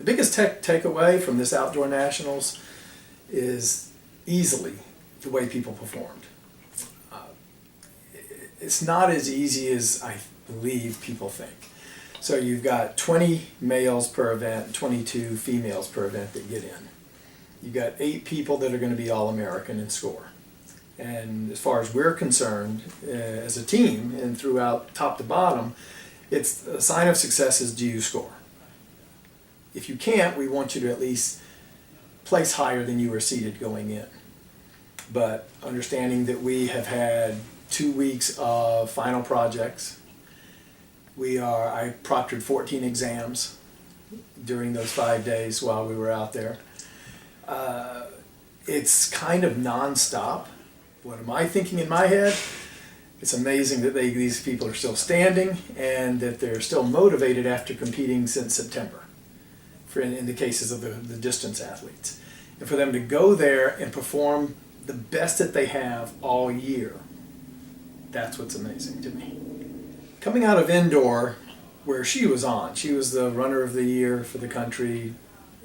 The biggest takeaway from this outdoor nationals is easily the way people performed. It's not as easy as I believe people think. So you've got 20 males per event, 22 females per event that get in. You've got 8 people that are going to be All-American and score. And as far as we're concerned, as a team and throughout top to bottom, it's a sign of success is do you score. If you can't, we want you to at least place higher than you were seated going in. But understanding that we have had 2 weeks of final projects, I proctored 14 exams during those 5 days while we were out there. It's kind of nonstop. What am I thinking in my head? It's amazing that these people are still standing and that they're still motivated after competing since September, in the cases of the distance athletes. And for them to go there and perform the best that they have all year, that's what's amazing to me. Coming out of indoor, where she was the runner of the year for the country.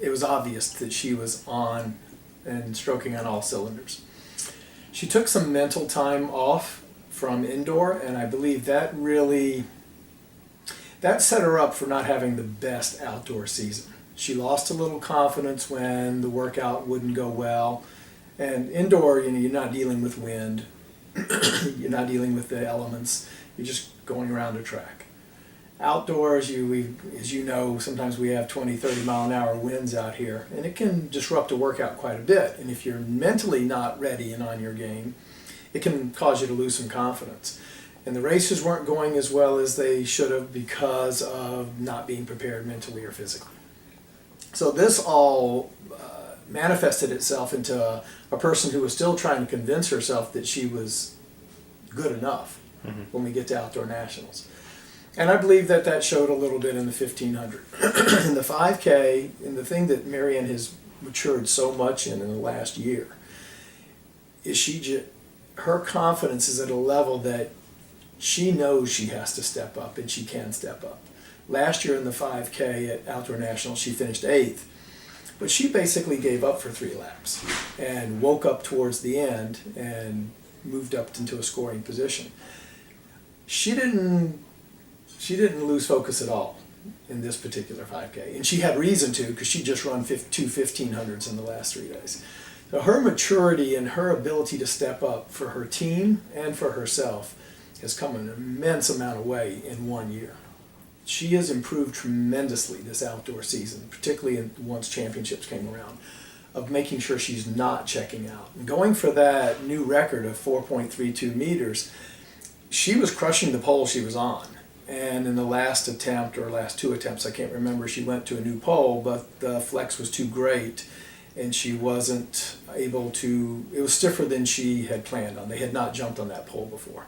It was obvious that she was on and stroking on all cylinders. She took some mental time off from indoor, and I believe that set her up for not having the best outdoor season. She lost a little confidence when the workout wouldn't go well. And indoor, you're not dealing with wind, you're not dealing with the elements, you're just going around a track. Outdoors, as you know, sometimes we have 20, 30 mile an hour winds out here, and it can disrupt a workout quite a bit. And if you're mentally not ready and on your game, it can cause you to lose some confidence. And the races weren't going as well as they should have because of not being prepared mentally or physically. So this all manifested itself into a person who was still trying to convince herself that she was good enough when we get to outdoor nationals. And I believe that showed a little bit in the 1500. In the 5K, and the thing that Marianne has matured so much in the last year, is her confidence is at a level that she knows she has to step up, and she can step up. Last year in the 5K at Outdoor Nationals, she finished 8th, but she basically gave up for 3 laps and woke up towards the end and moved up into a scoring position. She didn't lose focus at all in this particular 5K, and she had reason to because she just run 2 1500s in the last 3 days. So her maturity and her ability to step up for her team and for herself has come an immense amount of way in 1 year. She has improved tremendously this outdoor season, particularly once championships came around, of making sure she's not checking out. And going for that new record of 4.32 meters, she was crushing the pole she was on. And in the last attempt, or last 2 attempts, I can't remember, she went to a new pole, but the flex was too great and she wasn't able to, it was stiffer than she had planned on. They had not jumped on that pole before.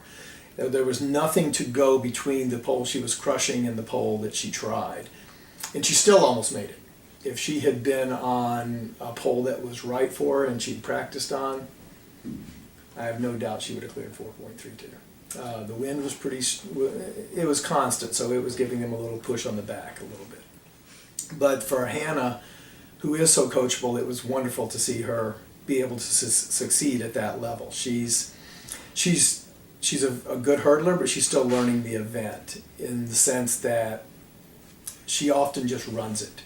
There was nothing to go between the pole she was crushing and the pole that she tried. And she still almost made it. If she had been on a pole that was right for her and she'd practiced on, I have no doubt she would have cleared 4.32. The wind was it was constant, so it was giving them a little push on the back a little bit. But for Hannah, who is so coachable, it was wonderful to see her be able to succeed at that level. She's a good hurdler, but she's still learning the event in the sense that she often just runs it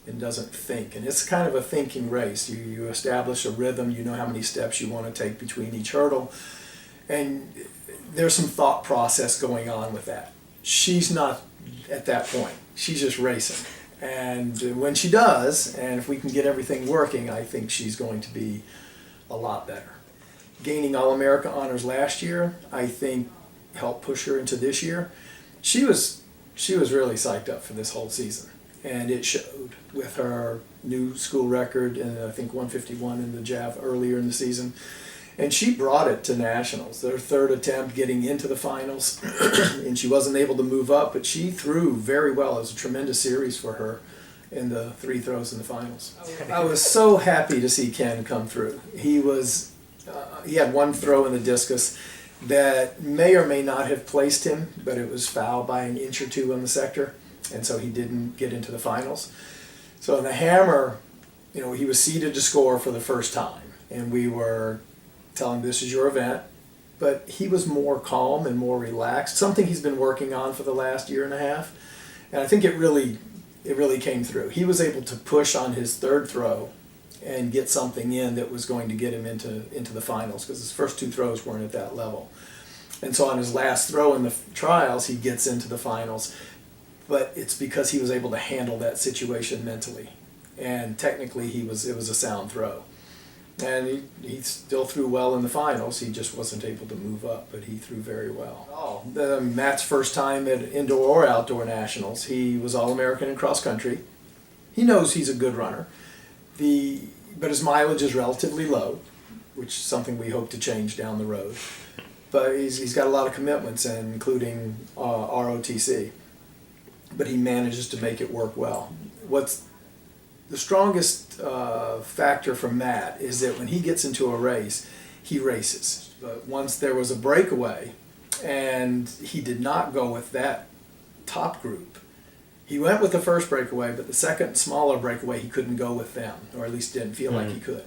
and doesn't think. And it's kind of a thinking race. You establish a rhythm, you know how many steps you want to take between each hurdle, and there's some thought process going on with that. She's not at that point. She's just racing. And when she does, and if we can get everything working, I think she's going to be a lot better. Gaining All-America honors last year, I think, helped push her into this year. She was really psyched up for this whole season, and it showed with her new school record, and I think 151 in the JAV earlier in the season. And she brought it to nationals, their 3rd attempt getting into the finals, and she wasn't able to move up, but she threw very well. It was a tremendous series for her in the 3 throws in the finals. I was so happy to see Ken come through. He had 1 throw in the discus that may or may not have placed him, but it was foul by an inch or 2 on the sector, and so he didn't get into the finals. So in the hammer, he was seeded to score for the first time, and we were telling him, this is your event. But he was more calm and more relaxed, something he's been working on for the last year and a half. And I think it really came through. He was able to push on his third throw and get something in that was going to get him into the finals, because his first two throws weren't at that level. And so on his last throw in the trials, he gets into the finals. But it's because he was able to handle that situation mentally. And technically, it was a sound throw. And he still threw well in the finals. He just wasn't able to move up, but he threw very well. Matt's first time at indoor or outdoor nationals. He was All-American in cross country. He knows he's a good runner. But his mileage is relatively low, which is something we hope to change down the road. But he's got a lot of commitments, including ROTC. But he manages to make it work well. What's the strongest factor for Matt is that when he gets into a race, he races. But once there was a breakaway, and he did not go with that top group. He went with the first breakaway, but the second smaller breakaway, he couldn't go with them, or at least didn't feel like he could.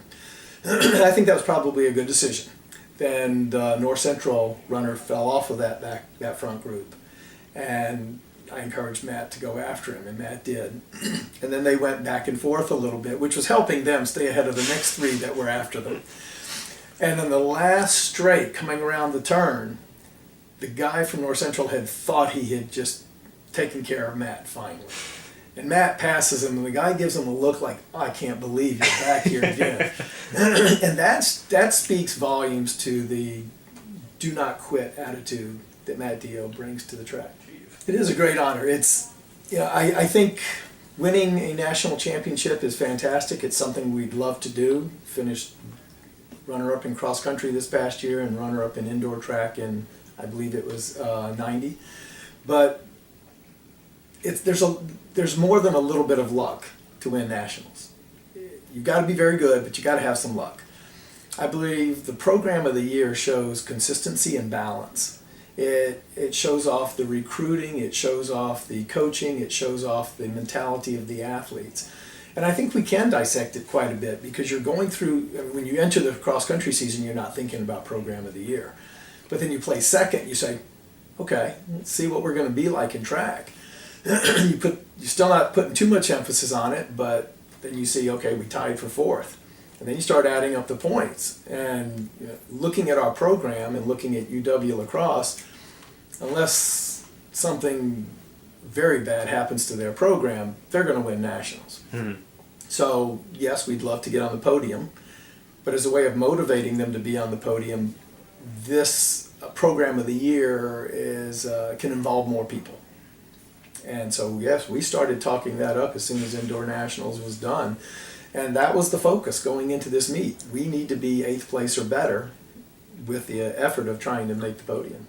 And I think that was probably a good decision. Then the North Central runner fell off of that front group, and I encouraged Matt to go after him, and Matt did. And then they went back and forth a little bit, which was helping them stay ahead of the next three that were after them. And then the last straight, coming around the turn, the guy from North Central had thought he had just taken care of Matt finally. And Matt passes him, and the guy gives him a look like, I can't believe you're back here again. And that speaks volumes to the do not quit attitude that Matt Dio brings to the track. It is a great honor. I think winning a national championship is fantastic. It's something we'd love to do. Finished runner-up in cross country this past year and runner-up in indoor track in, I believe it was 90. But there's more than a little bit of luck to win nationals. You've got to be very good, but you got to have some luck. I believe the program of the year shows consistency and balance. It shows off the recruiting, it shows off the coaching, it shows off the mentality of the athletes. And I think we can dissect it quite a bit, because you're going through, when you enter the cross-country season, you're not thinking about program of the year. But then you play second, you say, okay, let's see what we're going to be like in track. You're still not putting too much emphasis on it, but then you see, okay, we tied for fourth. And then you start adding up the points. And looking at our program and looking at UW lacrosse, unless something very bad happens to their program, they're going to win nationals. Mm-hmm. So, yes, we'd love to get on the podium, but as a way of motivating them to be on the podium, this program of the year can involve more people. And so, yes, we started talking that up as soon as Indoor Nationals was done. And that was the focus going into this meet. We need to be 8th place or better with the effort of trying to make the podium.